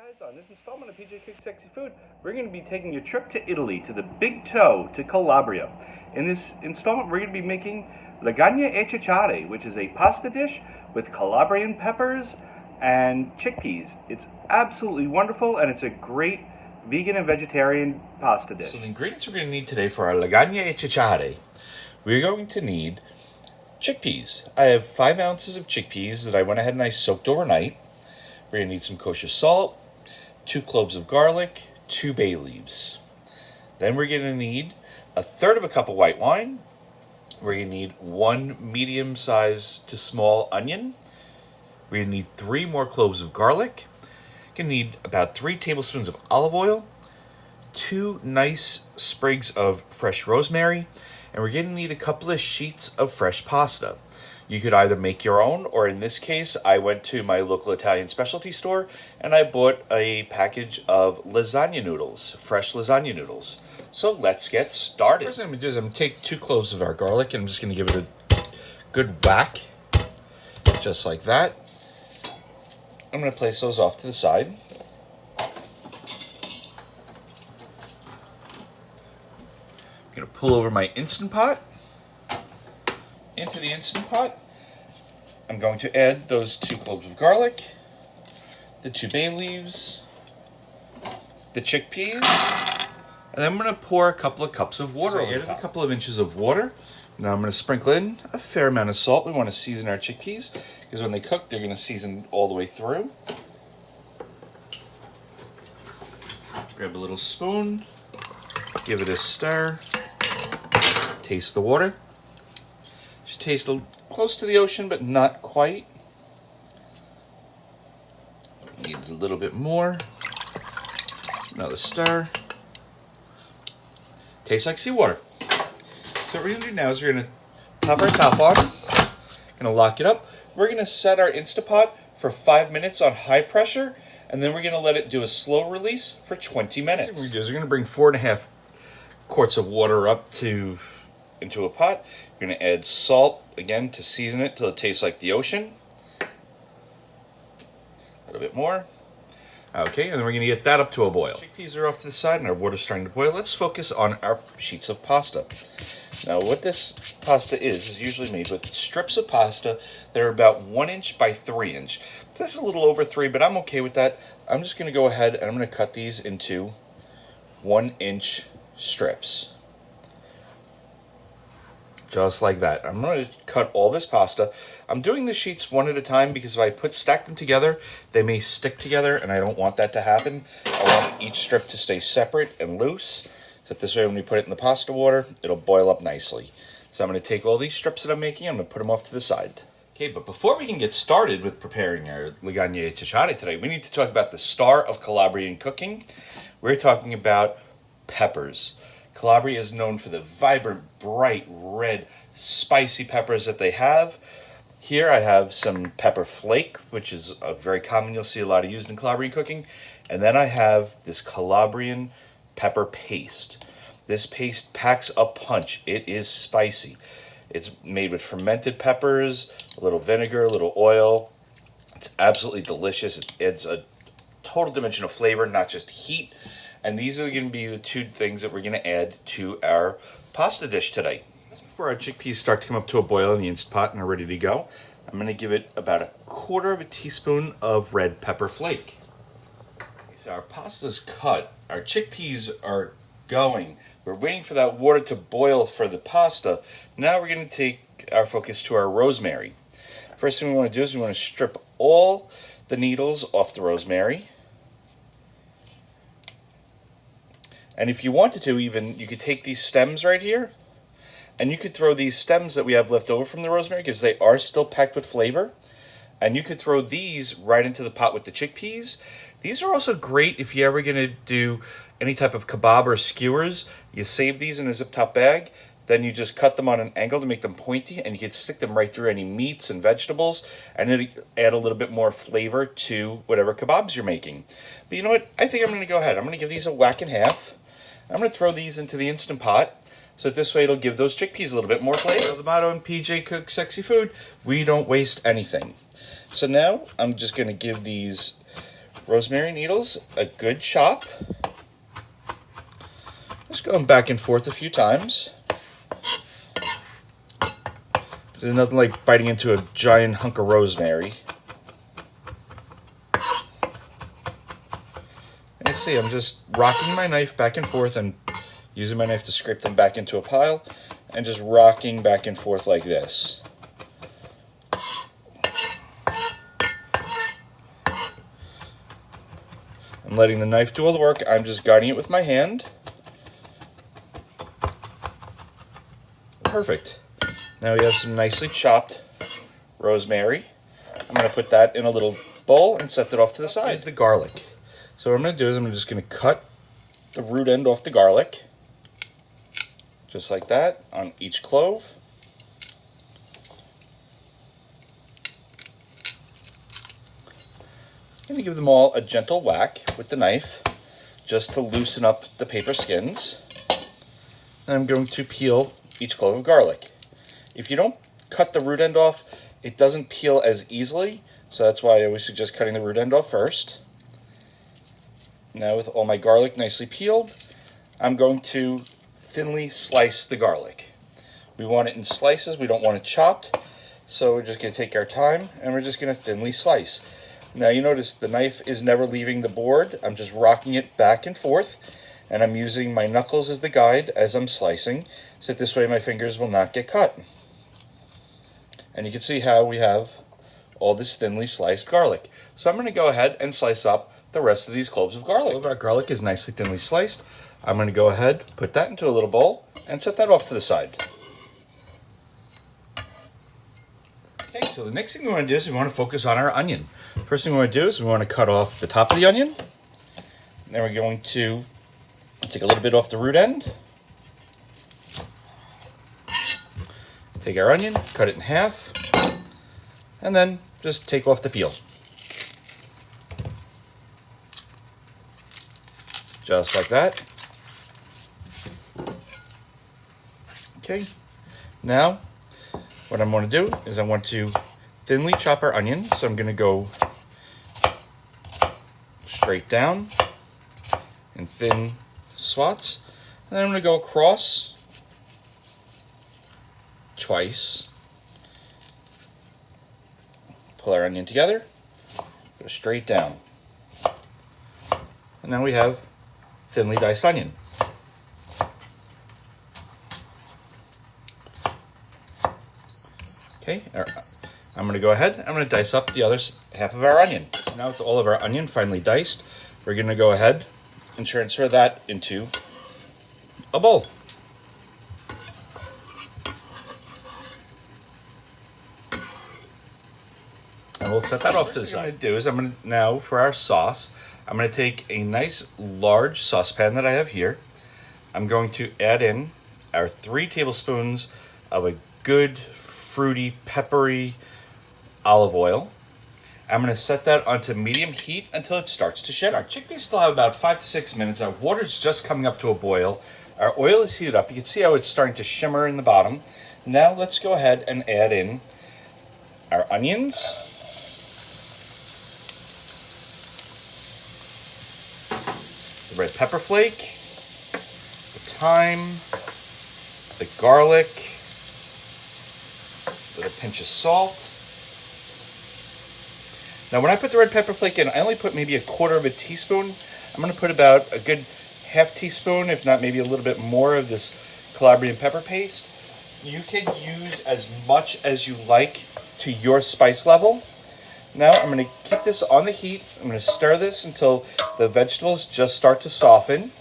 Guys, on this installment of PJ Cooks Sexy Food, we're going to be taking a trip to Italy, to the Big Toe, to Calabria. In this installment, we're going to be making Lagane E Cicciari, which is a pasta dish with Calabrian peppers and chickpeas. It's absolutely wonderful, and it's a great vegan and vegetarian pasta dish. So the ingredients we're going to need today for our Lagane E Cicciari, we're going to need chickpeas. I have 5 ounces of chickpeas that I went ahead and I soaked overnight. We're going to need some kosher salt, 2 cloves of garlic, 2 bay leaves. Then we're going to need 1/3 cup of white wine. We're going to need 1 medium-sized to small onion. We're going to need 3 more cloves of garlic. We're going to need about 3 tablespoons of olive oil, 2 nice sprigs of fresh rosemary, and we're going to need a couple of sheets of fresh pasta. You could either make your own, or in this case, I went to my local Italian specialty store and I bought a package of lasagna noodles, fresh lasagna noodles. So let's get started. First thing I'm going to do is I'm going to take 2 cloves of our garlic and I'm just going to give it a good whack, just like that. I'm going to place those off to the side. I'm going to pull over my Instant Pot. Into the Instant Pot, I'm going to add those 2 cloves of garlic, the 2 bay leaves, the chickpeas, and then I'm going to pour a couple of cups of water over it. A couple of inches of water. Now I'm going to sprinkle in a fair amount of salt. We want to season our chickpeas because when they cook, they're going to season all the way through. Grab a little spoon, give it a stir, taste the water. Should taste close to the ocean, but not quite. Need a little bit more. Another stir. Tastes like seawater. So what we're going to do now is we're going to pop our top on. Going to lock it up. We're going to set our Instapot for 5 minutes on high pressure, and then we're going to let it do a slow release for 20 minutes. What we're going to do is we're going to bring 4.5 quarts of water up into a pot. You're going to add salt again to season it till it tastes like the ocean. A little bit more. Okay, and then we're going to get that up to a boil. Chickpeas are off to the side and our water's starting to boil. Let's focus on our sheets of pasta. Now what this pasta is usually made with strips of pasta that are about 1 inch by 3 inch. This is a little over 3, but I'm okay with that. I'm just going to go ahead and I'm going to cut these into 1 inch strips. Just like that. I'm going to cut all this pasta. I'm doing the sheets one at a time because if I stack them together, they may stick together, and I don't want that to happen. I want each strip to stay separate and loose, so that this way when we put it in the pasta water, it'll boil up nicely. So I'm going to take all these strips that I'm making, I'm going to put them off to the side. Okay, but before we can get started with preparing our Lagane E Cicciari today, we need to talk about the star of Calabrian cooking. We're talking about peppers. Calabria is known for the vibrant, bright, red, spicy peppers that they have. Here I have some pepper flake, which is very common. You'll see a lot of used in Calabrian cooking. And then I have this Calabrian pepper paste. This paste packs a punch. It is spicy. It's made with fermented peppers, a little vinegar, a little oil. It's absolutely delicious. It adds a total dimension of flavor, not just heat. And these are going to be the 2 things that we're going to add to our pasta dish today. Just before our chickpeas start to come up to a boil in the Instant Pot and are ready to go, I'm going to give it about 1/4 teaspoon of red pepper flake. So our pasta's cut. Our chickpeas are going. We're waiting for that water to boil for the pasta. Now we're going to take our focus to our rosemary. First thing we want to do is we want to strip all the needles off the rosemary. And if you wanted to, even, you could take these stems right here, and you could throw these stems that we have left over from the rosemary, because they are still packed with flavor, and you could throw these right into the pot with the chickpeas. These are also great if you're ever going to do any type of kebab or skewers. You save these in a zip-top bag, then you just cut them on an angle to make them pointy, and you can stick them right through any meats and vegetables, and it'll add a little bit more flavor to whatever kebabs you're making. But you know what? I think I'm going to go ahead. I'm going to give these a whack in half. I'm going to throw these into the Instant Pot, so this way it'll give those chickpeas a little bit more flavor. So the motto in PJ Cooks Sexy Food, we don't waste anything. So now I'm just going to give these rosemary needles, a good chop. Just going back and forth a few times. There's nothing like biting into a giant hunk of rosemary. And you see, I'm just rocking my knife back and forth and using my knife to scrape them back into a pile and just rocking back and forth like this. I'm letting the knife do all the work. I'm just guiding it with my hand. Perfect. Now we have some nicely chopped rosemary. I'm going to put that in a little bowl and set that off to the side. Here's the garlic. So what I'm going to do is I'm just going to cut the root end off the garlic. Just like that on each clove. I'm going to give them all a gentle whack with the knife just to loosen up the paper skins. Then I'm going to peel each clove of garlic. If you don't cut the root end off, it doesn't peel as easily, so that's why I always suggest cutting the root end off first. Now with all my garlic nicely peeled, I'm going to thinly slice the garlic. We want it in slices, we don't want it chopped, so we're just going to take our time and we're just going to thinly slice. Now you notice the knife is never leaving the board, I'm just rocking it back and forth, and I'm using my knuckles as the guide as I'm slicing, so that this way my fingers will not get cut. And you can see how we have all this thinly sliced garlic. So I'm going to go ahead and slice up the rest of these cloves of garlic. All of our garlic is nicely thinly sliced. I'm going to go ahead, put that into a little bowl, and set that off to the side. Okay, so the next thing we want to do is we want to focus on our onion. First thing we want to do is we want to cut off the top of the onion. And then we're going to take a little bit off the root end. Take our onion, cut it in half, and then just take off the peel. Just like that. Okay, now what I'm going to do is I want to thinly chop our onion, so I'm going to go straight down in thin swats, and then I'm going to go across twice, pull our onion together, go straight down, and now we have thinly diced onion. Okay, I'm going to go ahead, I'm going to dice up the other half of our onion. So now with all of our onion finely diced, we're going to go ahead and transfer that into a bowl. And we'll set that off to the side. What I'm going to do is I'm going to, now for our sauce, I'm going to take a nice large saucepan that I have here. I'm going to add in our 3 tablespoons of a good fruity, peppery olive oil. I'm going to set that onto medium heat until it starts to shimmer. Our chickpeas still have about 5 to 6 minutes. Our water's just coming up to a boil. Our oil is heated up. You can see how it's starting to shimmer in the bottom. Now let's go ahead and add in our onions. The red pepper flake, the thyme, the garlic, with a pinch of salt. Now when I put the red pepper flake in, I only put maybe 1/4 teaspoon. I'm going to put about a good half teaspoon, if not maybe a little bit more of this Calabrian pepper paste. You can use as much as you like to your spice level. Now I'm going to keep this on the heat. I'm going to stir this until the vegetables just start to soften.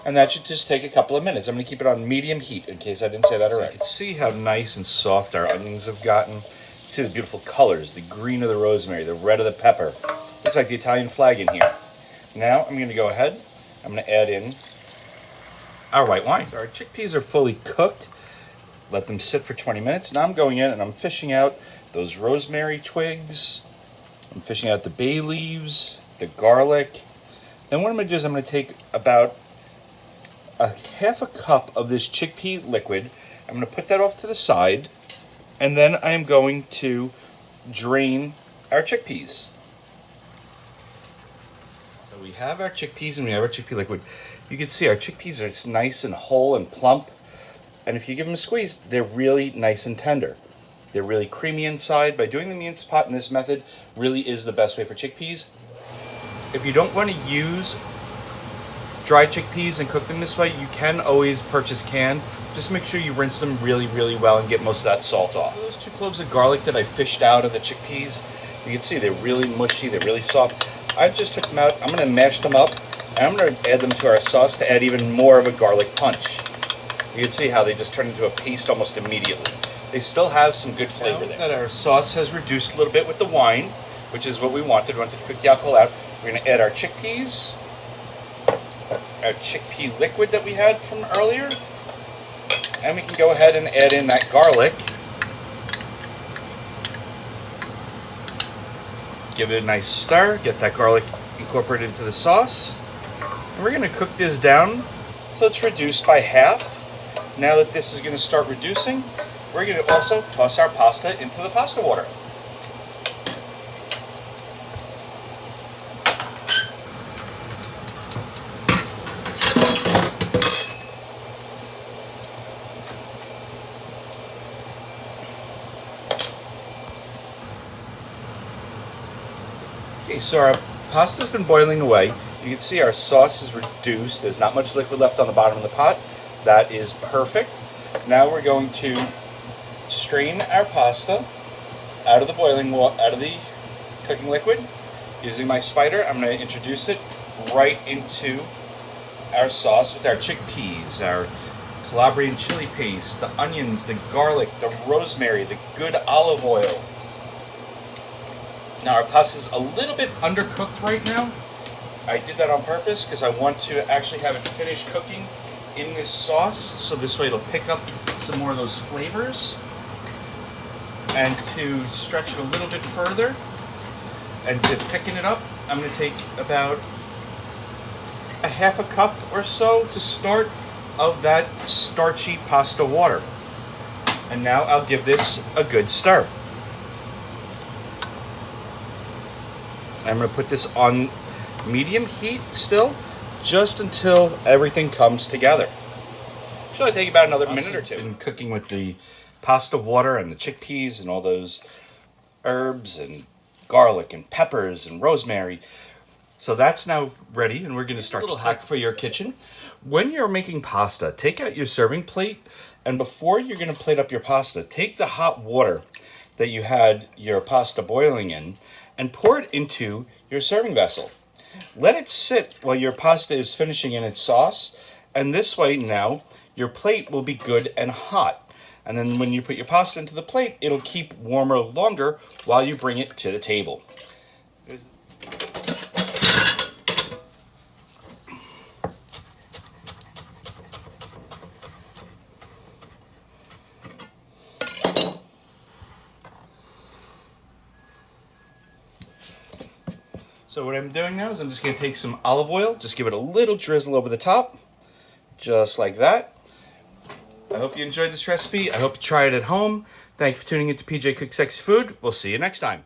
And that should just take a couple of minutes. I'm going to keep it on medium heat in case I didn't say that already. So you can see how nice and soft our onions have gotten. See the beautiful colors, the green of the rosemary, the red of the pepper. Looks like the Italian flag in here. Now I'm going to go ahead. I'm going to add in our white wine. So our chickpeas are fully cooked. Let them sit for 20 minutes. Now I'm going in and I'm fishing out those rosemary twigs. I'm fishing out the bay leaves, the garlic. Then what I'm going to do is I'm going to take about a half a cup of this chickpea liquid. I'm going to put that off to the side, and then I am going to drain our chickpeas. have our chickpeas and we have our chickpea liquid. You can see our chickpeas are just nice and whole and plump. And if you give them a squeeze, they're really nice and tender. They're really creamy inside. By doing them in the Instant Pot in this method really is the best way for chickpeas. If you don't want to use dried chickpeas and cook them this way, you can always purchase canned. Just make sure you rinse them really, really well and get most of that salt off. Those 2 cloves of garlic that I fished out of the chickpeas, you can see they're really mushy, they're really soft. I just took them out, I'm going to mash them up, and I'm going to add them to our sauce to add even more of a garlic punch. You can see how they just turn into a paste almost immediately. They still have some good flavor there. Now that our sauce has reduced a little bit with the wine, which is what we wanted. We wanted to cook the alcohol out. We're going to add our chickpeas, our chickpea liquid that we had from earlier, and we can go ahead and add in that garlic. Give it a nice stir, get that garlic incorporated into the sauce. And we're going to cook this down till it's reduced by half. Now that this is going to start reducing, we're going to also toss our pasta into the pasta water. Okay, so our pasta's been boiling away. You can see our sauce is reduced. There's not much liquid left on the bottom of the pot. That is perfect. Now we're going to strain our pasta out of the boiling water, out of the cooking liquid. Using my spider, I'm going to introduce it right into our sauce with our chickpeas, our Calabrian chili paste, the onions, the garlic, the rosemary, the good olive oil. Now our pasta's a little bit undercooked right now. I did that on purpose because I want to actually have it finish cooking in this sauce, so this way it'll pick up some more of those flavors. And to stretch it a little bit further and to thicken it up, I'm going to take about a half a cup or so to start of that starchy pasta water. And now I'll give this a good stir. I'm going to put this on medium heat still, just until everything comes together. Should only take about another minute or two. Been cooking with the pasta water and the chickpeas and all those herbs and garlic and peppers and rosemary. So that's now ready, and we're going to start. A little hack for your kitchen. When you're making pasta, take out your serving plate, and before you're going to plate up your pasta, take the hot water that you had your pasta boiling in and pour it into your serving vessel. Let it sit while your pasta is finishing in its sauce, and this way now your plate will be good and hot. And then when you put your pasta into the plate, it'll keep warmer longer while you bring it to the table. So what I'm doing now is I'm just going to take some olive oil, just give it a little drizzle over the top, just like that. I hope you enjoyed this recipe. I hope you try it at home. Thank you for tuning into PJ Cooks Sexy Food. We'll see you next time.